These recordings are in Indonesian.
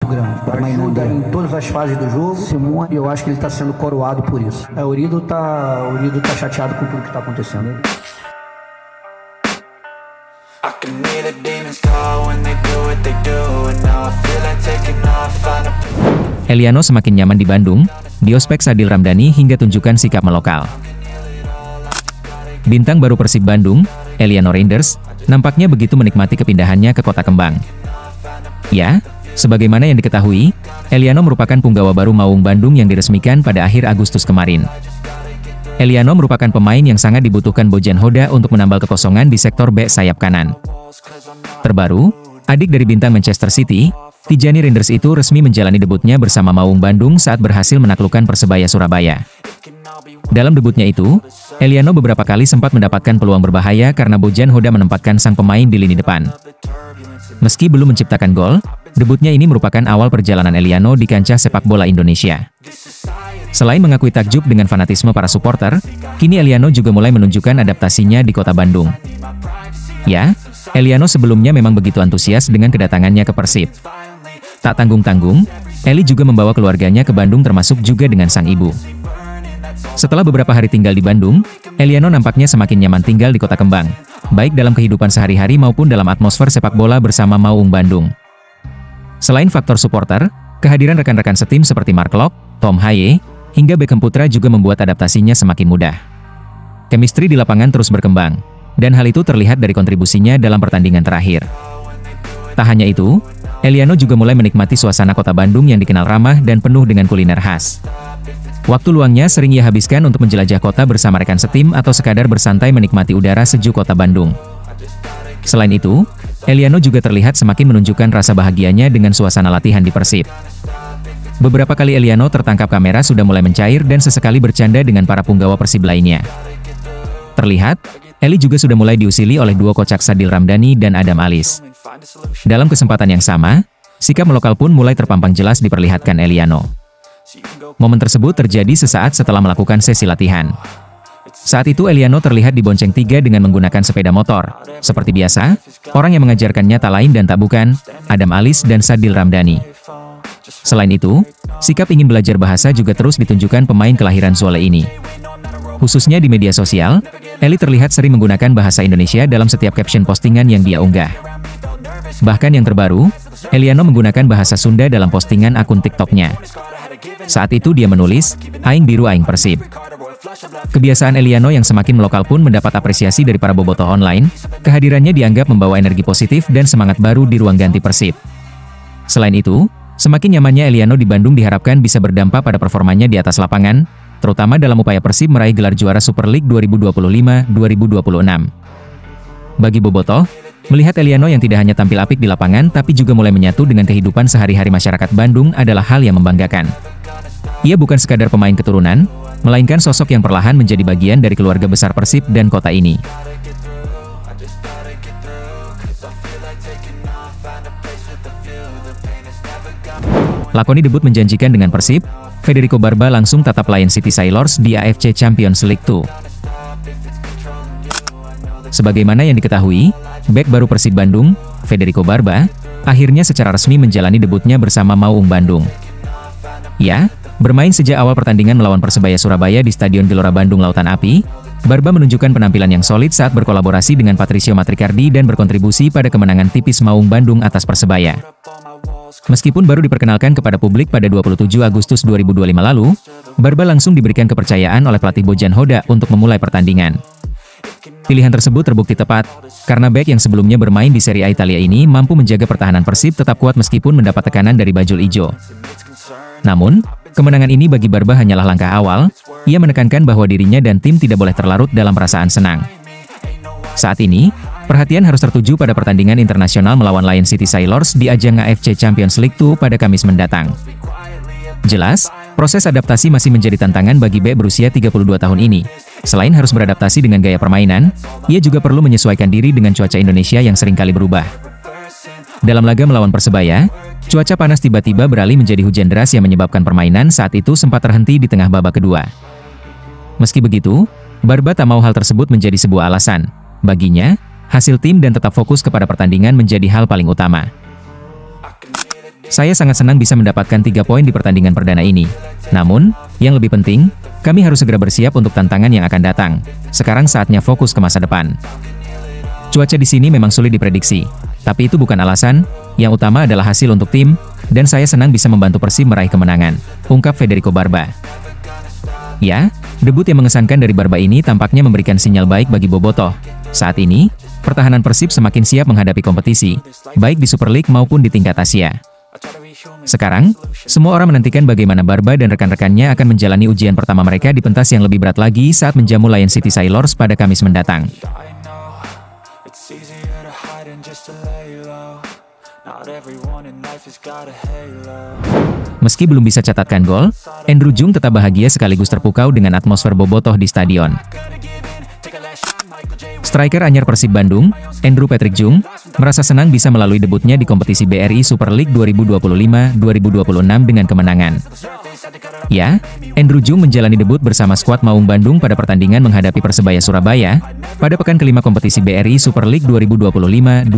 grande. Ajuda em todas as fases do jogo. E eu acho que ele está sendo coroado por isso. O Urido tá chateado com tudo que está acontecendo. Eliano semakin nyaman di Bandung, di ospek Sadil Ramdhani hingga tunjukkan sikap melokal. Bintang baru Persib Bandung, Eliano Reinders, nampaknya begitu menikmati kepindahannya ke Kota Kembang. Ya, sebagaimana yang diketahui, Eliano merupakan punggawa baru Maung Bandung yang diresmikan pada akhir Agustus kemarin. Eliano merupakan pemain yang sangat dibutuhkan Bojan Hoda untuk menambal kekosongan di sektor bek sayap kanan. Terbaru, adik dari bintang Manchester City, Tijani Reinders itu resmi menjalani debutnya bersama Maung Bandung saat berhasil menaklukkan Persebaya Surabaya. Dalam debutnya itu, Eliano beberapa kali sempat mendapatkan peluang berbahaya karena Bojan Hoda menempatkan sang pemain di lini depan. Meski belum menciptakan gol, debutnya ini merupakan awal perjalanan Eliano di kancah sepak bola Indonesia. Selain mengakui takjub dengan fanatisme para supporter, kini Eliano juga mulai menunjukkan adaptasinya di kota Bandung. Ya, Eliano sebelumnya memang begitu antusias dengan kedatangannya ke Persib. Tak tanggung-tanggung, Eli juga membawa keluarganya ke Bandung termasuk juga dengan sang ibu. Setelah beberapa hari tinggal di Bandung, Eliano nampaknya semakin nyaman tinggal di Kota Kembang, baik dalam kehidupan sehari-hari maupun dalam atmosfer sepak bola bersama Maung Bandung. Selain faktor supporter, kehadiran rekan-rekan setim seperti Mark Locke, Tom Haye, hingga Beckham Putra juga membuat adaptasinya semakin mudah. Chemistry di lapangan terus berkembang, dan hal itu terlihat dari kontribusinya dalam pertandingan terakhir. Tak hanya itu, Eliano juga mulai menikmati suasana kota Bandung yang dikenal ramah dan penuh dengan kuliner khas. Waktu luangnya sering ia habiskan untuk menjelajah kota bersama rekan setim atau sekadar bersantai menikmati udara sejuk kota Bandung. Selain itu, Eliano juga terlihat semakin menunjukkan rasa bahagianya dengan suasana latihan di Persib. Beberapa kali Eliano tertangkap kamera sudah mulai mencair dan sesekali bercanda dengan para punggawa Persib lainnya. Terlihat, Eli juga sudah mulai diusili oleh duo kocak Sadil Ramdhani dan Adam Alis. Dalam kesempatan yang sama, sikap melokal pun mulai terpampang jelas diperlihatkan Eliano. Momen tersebut terjadi sesaat setelah melakukan sesi latihan. Saat itu Eliano terlihat dibonceng tiga dengan menggunakan sepeda motor. Seperti biasa, orang yang mengajarkannya tak lain dan tak bukan, Adam Alis dan Sadil Ramdhani. Selain itu, sikap ingin belajar bahasa juga terus ditunjukkan pemain kelahiran Zwolle ini. Khususnya di media sosial, Eli terlihat sering menggunakan bahasa Indonesia dalam setiap caption postingan yang dia unggah. Bahkan yang terbaru, Eliano menggunakan bahasa Sunda dalam postingan akun TikTok-nya. Saat itu dia menulis, "Aing biru aing Persib." Kebiasaan Eliano yang semakin melokal pun mendapat apresiasi dari para bobotoh online, kehadirannya dianggap membawa energi positif dan semangat baru di ruang ganti Persib. Selain itu, semakin nyamannya Eliano di Bandung diharapkan bisa berdampak pada performanya di atas lapangan, terutama dalam upaya Persib meraih gelar juara Super League 2025-2026. Bagi bobotoh, melihat Eliano yang tidak hanya tampil apik di lapangan tapi juga mulai menyatu dengan kehidupan sehari-hari masyarakat Bandung adalah hal yang membanggakan. Ia bukan sekadar pemain keturunan, melainkan sosok yang perlahan menjadi bagian dari keluarga besar Persib dan kota ini. Lakoni debut menjanjikan dengan Persib, Federico Barba langsung tatap Lion City Sailors di AFC Champions League 2. Sebagaimana yang diketahui, bek baru Persib Bandung, Federico Barba, akhirnya secara resmi menjalani debutnya bersama Maung Bandung. Ya, bermain sejak awal pertandingan melawan Persebaya Surabaya di Stadion Gelora Bandung Lautan Api, Barba menunjukkan penampilan yang solid saat berkolaborasi dengan Patricio Matricardi dan berkontribusi pada kemenangan tipis Maung Bandung atas Persebaya. Meskipun baru diperkenalkan kepada publik pada 27 Agustus 2025 lalu, Barba langsung diberikan kepercayaan oleh pelatih Bojan Hoda untuk memulai pertandingan. Pilihan tersebut terbukti tepat, karena bek yang sebelumnya bermain di Serie A Italia ini mampu menjaga pertahanan Persib tetap kuat meskipun mendapat tekanan dari bajul ijo. Namun, kemenangan ini bagi Barba hanyalah langkah awal, ia menekankan bahwa dirinya dan tim tidak boleh terlarut dalam perasaan senang. Saat ini, perhatian harus tertuju pada pertandingan internasional melawan Lion City Sailors di ajang AFC Champions League 2 pada Kamis mendatang. Jelas, proses adaptasi masih menjadi tantangan bagi bek berusia 32 tahun ini. Selain harus beradaptasi dengan gaya permainan, ia juga perlu menyesuaikan diri dengan cuaca Indonesia yang seringkali berubah. Dalam laga melawan Persebaya, cuaca panas tiba-tiba beralih menjadi hujan deras yang menyebabkan permainan saat itu sempat terhenti di tengah babak kedua. Meski begitu, Barba tak mau hal tersebut menjadi sebuah alasan. Baginya, hasil tim dan tetap fokus kepada pertandingan menjadi hal paling utama. Saya sangat senang bisa mendapatkan 3 poin di pertandingan perdana ini. Namun, yang lebih penting, kami harus segera bersiap untuk tantangan yang akan datang. Sekarang saatnya fokus ke masa depan. Cuaca di sini memang sulit diprediksi, tapi itu bukan alasan. Yang utama adalah hasil untuk tim, dan saya senang bisa membantu Persib meraih kemenangan, ungkap Federico Barba. Ya, debut yang mengesankan dari Barba ini tampaknya memberikan sinyal baik bagi Bobotoh. Saat ini, pertahanan Persib semakin siap menghadapi kompetisi, baik di Super League maupun di tingkat Asia. Sekarang, semua orang menantikan bagaimana Barba dan rekan-rekannya akan menjalani ujian pertama mereka di pentas yang lebih berat lagi saat menjamu Lion City Sailors pada Kamis mendatang. Meski belum bisa catatkan gol, Andrew Jung tetap bahagia sekaligus terpukau dengan atmosfer Bobotoh di stadion. Striker anyar Persib Bandung, Andrew Patrick Jung, merasa senang bisa melalui debutnya di kompetisi BRI Super League 2025-2026 dengan kemenangan. Ya, Andrew Jung menjalani debut bersama skuad Maung Bandung pada pertandingan menghadapi Persebaya Surabaya pada pekan kelima kompetisi BRI Super League 2025-2026.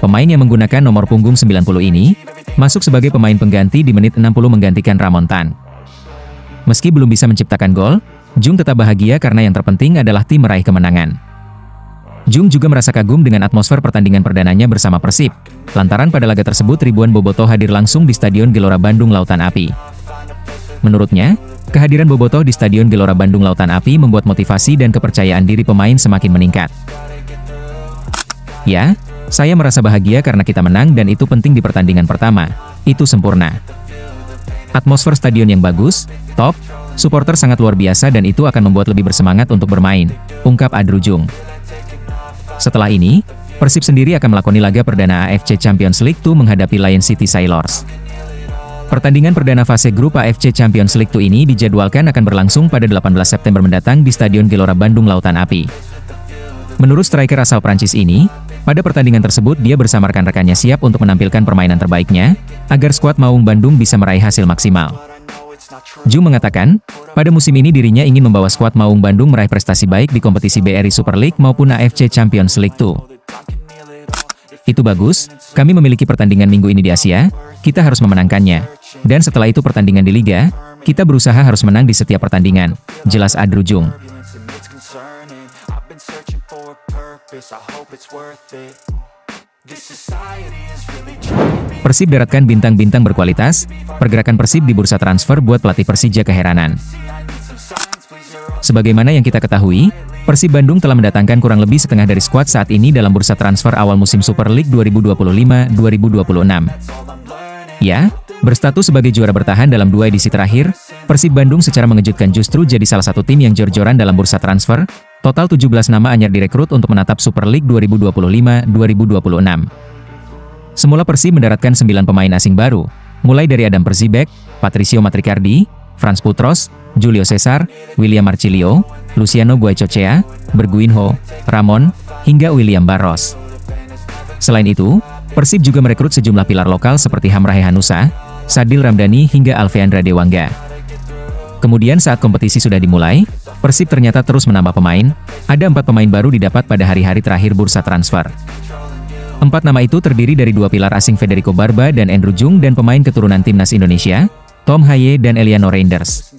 Pemain yang menggunakan nomor punggung 90 ini masuk sebagai pemain pengganti di menit 60 menggantikan Ramon Tan. Meski belum bisa menciptakan gol, Jung tetap bahagia karena yang terpenting adalah tim meraih kemenangan. Jung juga merasa kagum dengan atmosfer pertandingan perdananya bersama Persib, lantaran pada laga tersebut ribuan Bobotoh hadir langsung di Stadion Gelora Bandung Lautan Api. Menurutnya, kehadiran Bobotoh di Stadion Gelora Bandung Lautan Api membuat motivasi dan kepercayaan diri pemain semakin meningkat. Ya, saya merasa bahagia karena kita menang dan itu penting di pertandingan pertama. Itu sempurna. Atmosfer stadion yang bagus, top, supporter sangat luar biasa dan itu akan membuat lebih bersemangat untuk bermain, ungkap Andrew Jung. Setelah ini, Persib sendiri akan melakoni laga perdana AFC Champions League 2 menghadapi Lion City Sailors. Pertandingan perdana fase grup AFC Champions League 2 ini dijadwalkan akan berlangsung pada 18 September mendatang di Stadion Gelora Bandung Lautan Api. Menurut striker asal Prancis ini, pada pertandingan tersebut dia bersama rekan-rekannya siap untuk menampilkan permainan terbaiknya, agar skuad Maung Bandung bisa meraih hasil maksimal. Jung mengatakan, pada musim ini dirinya ingin membawa skuad Maung Bandung meraih prestasi baik di kompetisi BRI Super League maupun AFC Champions League 2. Itu bagus, kami memiliki pertandingan minggu ini di Asia, kita harus memenangkannya. Dan setelah itu pertandingan di Liga, kita berusaha harus menang di setiap pertandingan, jelas Andrew Jung. Persib daratkan bintang-bintang berkualitas, pergerakan Persib di bursa transfer buat pelatih Persija keheranan. Sebagaimana yang kita ketahui, Persib Bandung telah mendatangkan kurang lebih setengah dari skuad saat ini dalam bursa transfer awal musim Super League 2025-2026. Ya, berstatus sebagai juara bertahan dalam 2 edisi terakhir, Persib Bandung secara mengejutkan justru jadi salah satu tim yang jor-joran dalam bursa transfer. Total 17 nama anyar direkrut untuk menatap Super League 2025-2026. Semula Persib mendaratkan 9 pemain asing baru, mulai dari Adam Perzibek, Patricio Matricardi, Franz Putros, Julio Cesar, William Marcilio, Luciano Guaicochea, Berguinho, Ramon, hingga William Barros. Selain itu, Persib juga merekrut sejumlah pilar lokal seperti Hamrahe Hanusa, Sadil Ramdhani hingga Alveandra Dewangga. Kemudian saat kompetisi sudah dimulai, Persib ternyata terus menambah pemain, ada 4 pemain baru didapat pada hari-hari terakhir bursa transfer. 4 nama itu terdiri dari 2 pilar asing Federico Barba dan Andrew Jung dan pemain keturunan timnas Indonesia, Tom Haye dan Eliano Reinders.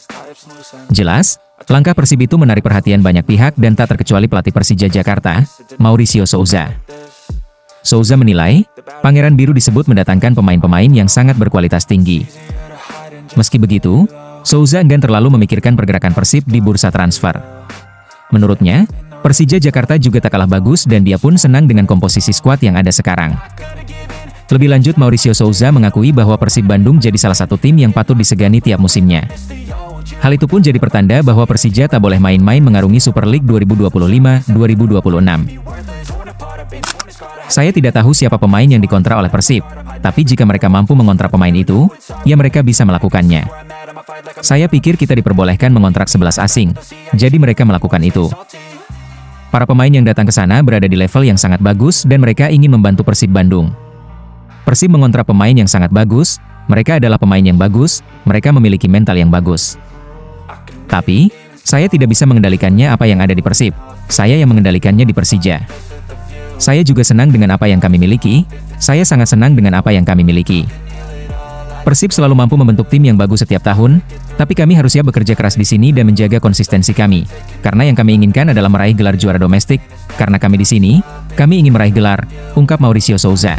Jelas, langkah Persib itu menarik perhatian banyak pihak dan tak terkecuali pelatih Persija Jakarta, Mauricio Souza. Souza menilai, Pangeran Biru disebut mendatangkan pemain-pemain yang sangat berkualitas tinggi. Meski begitu, Souza enggan terlalu memikirkan pergerakan Persib di bursa transfer. Menurutnya, Persija Jakarta juga tak kalah bagus dan dia pun senang dengan komposisi skuad yang ada sekarang. Lebih lanjut, Mauricio Souza mengakui bahwa Persib Bandung jadi salah satu tim yang patut disegani tiap musimnya. Hal itu pun jadi pertanda bahwa Persija tak boleh main-main mengarungi Super League 2025-2026. Saya tidak tahu siapa pemain yang dikontrak oleh Persib, tapi jika mereka mampu mengontrak pemain itu, ya mereka bisa melakukannya. Saya pikir kita diperbolehkan mengontrak 11 asing, jadi mereka melakukan itu. Para pemain yang datang ke sana berada di level yang sangat bagus dan mereka ingin membantu Persib Bandung. Persib mengontrak pemain yang sangat bagus, mereka adalah pemain yang bagus, mereka memiliki mental yang bagus. Tapi, saya tidak bisa mengendalikannya apa yang ada di Persib, saya yang mengendalikannya di Persija. Saya juga senang dengan apa yang kami miliki, Saya sangat senang dengan apa yang kami miliki. Persib selalu mampu membentuk tim yang bagus setiap tahun, tapi kami harusnya bekerja keras di sini dan menjaga konsistensi kami. Karena yang kami inginkan adalah meraih gelar juara domestik, karena kami di sini, kami ingin meraih gelar, ungkap Mauricio Souza.